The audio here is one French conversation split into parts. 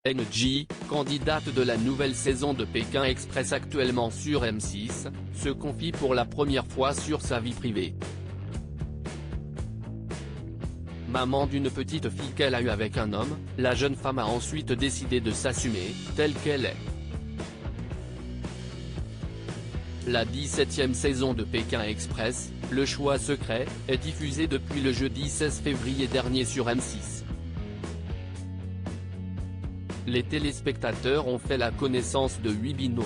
NJ, candidate de la nouvelle saison de Pékin Express actuellement sur M6, se confie pour la première fois sur sa vie privée. Maman d'une petite fille qu'elle a eue avec un homme, la jeune femme a ensuite décidé de s'assumer, telle qu'elle est. La 17e saison de Pékin Express, Le Choix Secret, est diffusée depuis le jeudi 16 février dernier sur M6. Les téléspectateurs ont fait la connaissance de 8 binômes.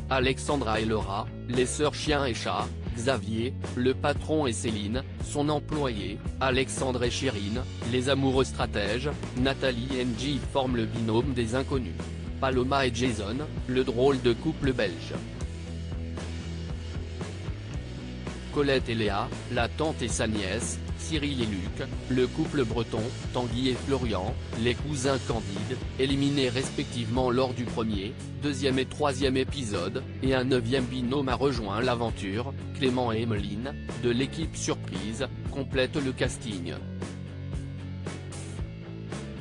Alexandra et Laura, les sœurs Chien et Chat, Xavier, le patron et Céline, son employé, Alexandre et Chérine, les amoureux stratèges, Nathalie et NJ forment le binôme des inconnus. Paloma et Jason, le drôle de couple belge. Colette et Léa, la tante et sa nièce, Cyril et Luc, le couple breton, Tanguy et Florian, les cousins Candide, éliminés respectivement lors du premier, deuxième et troisième épisode, et un 9e binôme a rejoint l'aventure, Clément et Emeline, de l'équipe surprise, complète le casting.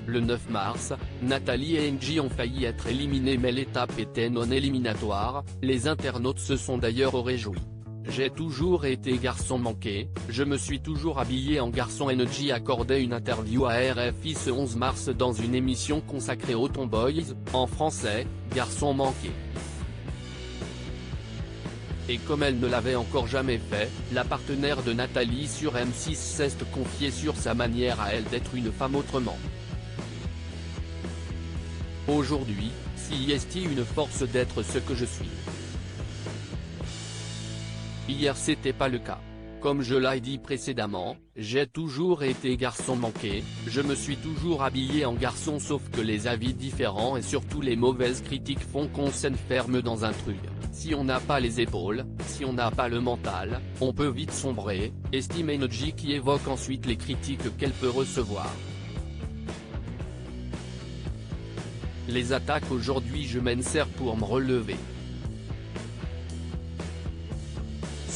Le 9 mars, Nathalie et NJ ont failli être éliminés mais l'étape était non éliminatoire, les internautes se sont d'ailleurs réjouis. J'ai toujours été garçon manqué, je me suis toujours habillé en garçon. NJ accordait une interview à RFI ce 11 mars dans une émission consacrée aux Tomboys, en français, Garçon manqué. Et comme elle ne l'avait encore jamais fait, la partenaire de Nathalie sur M6 s'est confiée sur sa manière à elle d'être une femme autrement. Aujourd'hui, si est une force d'être ce que je suis. Hier c'était pas le cas. Comme je l'ai dit précédemment, j'ai toujours été garçon manqué, je me suis toujours habillé en garçon sauf que les avis différents et surtout les mauvaises critiques font qu'on s'enferme dans un truc. Si on n'a pas les épaules, si on n'a pas le mental, on peut vite sombrer, estime NJ qui évoque ensuite les critiques qu'elle peut recevoir. Les attaques aujourd'hui je m'en sers pour me relever.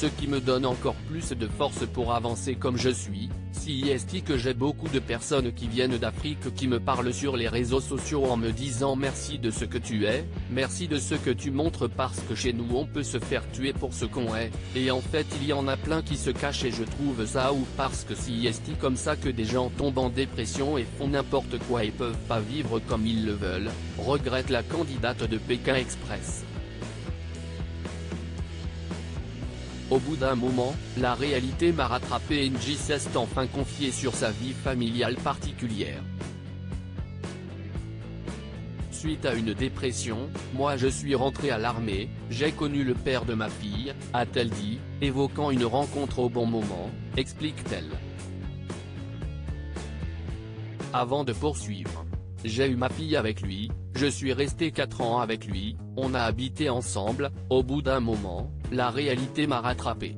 Ce qui me donne encore plus de force pour avancer comme je suis, si est que j'ai beaucoup de personnes qui viennent d'Afrique qui me parlent sur les réseaux sociaux en me disant merci de ce que tu es, merci de ce que tu montres parce que chez nous on peut se faire tuer pour ce qu'on est, et en fait il y en a plein qui se cachent et je trouve ça ouf parce que si est comme ça que des gens tombent en dépression et font n'importe quoi et peuvent pas vivre comme ils le veulent, regrette la candidate de Pékin Express. Au bout d'un moment, la réalité m'a rattrapé. NJ s'est enfin confiée sur sa vie familiale particulière. Suite à une dépression, moi je suis rentrée à l'armée, j'ai connu le père de ma fille, a-t-elle dit, évoquant une rencontre au bon moment, explique-t-elle. Avant de poursuivre. J'ai eu ma fille avec lui, je suis resté 4 ans avec lui, on a habité ensemble, au bout d'un moment, la réalité m'a rattrapé.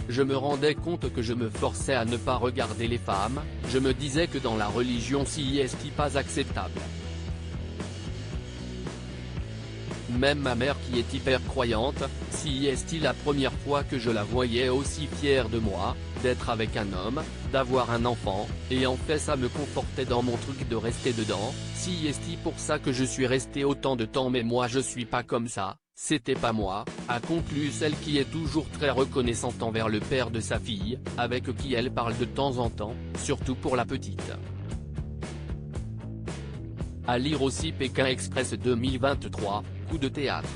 Je me rendais compte que je me forçais à ne pas regarder les femmes, je me disais que dans la religion si est pas acceptable. Même ma mère qui est hyper croyante, si est la première fois que je la voyais aussi fière de moi, d'être avec un homme, d'avoir un enfant, et en fait ça me confortait dans mon truc de rester dedans, si est pour ça que je suis resté autant de temps mais moi je suis pas comme ça, c'était pas moi, a conclu celle qui est toujours très reconnaissante envers le père de sa fille, avec qui elle parle de temps en temps, surtout pour la petite. À lire aussi Pékin Express 2023, coup de théâtre.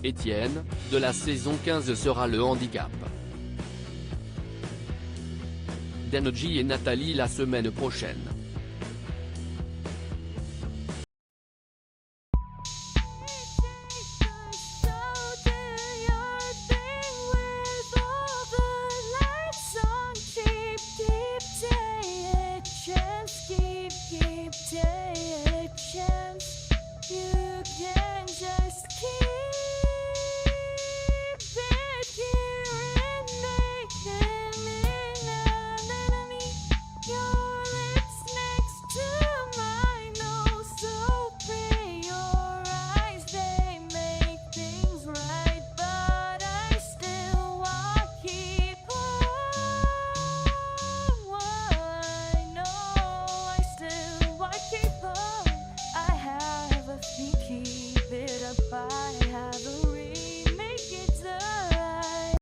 Étienne, de la saison 15 sera le handicap. d'NJ et Nathalie la semaine prochaine.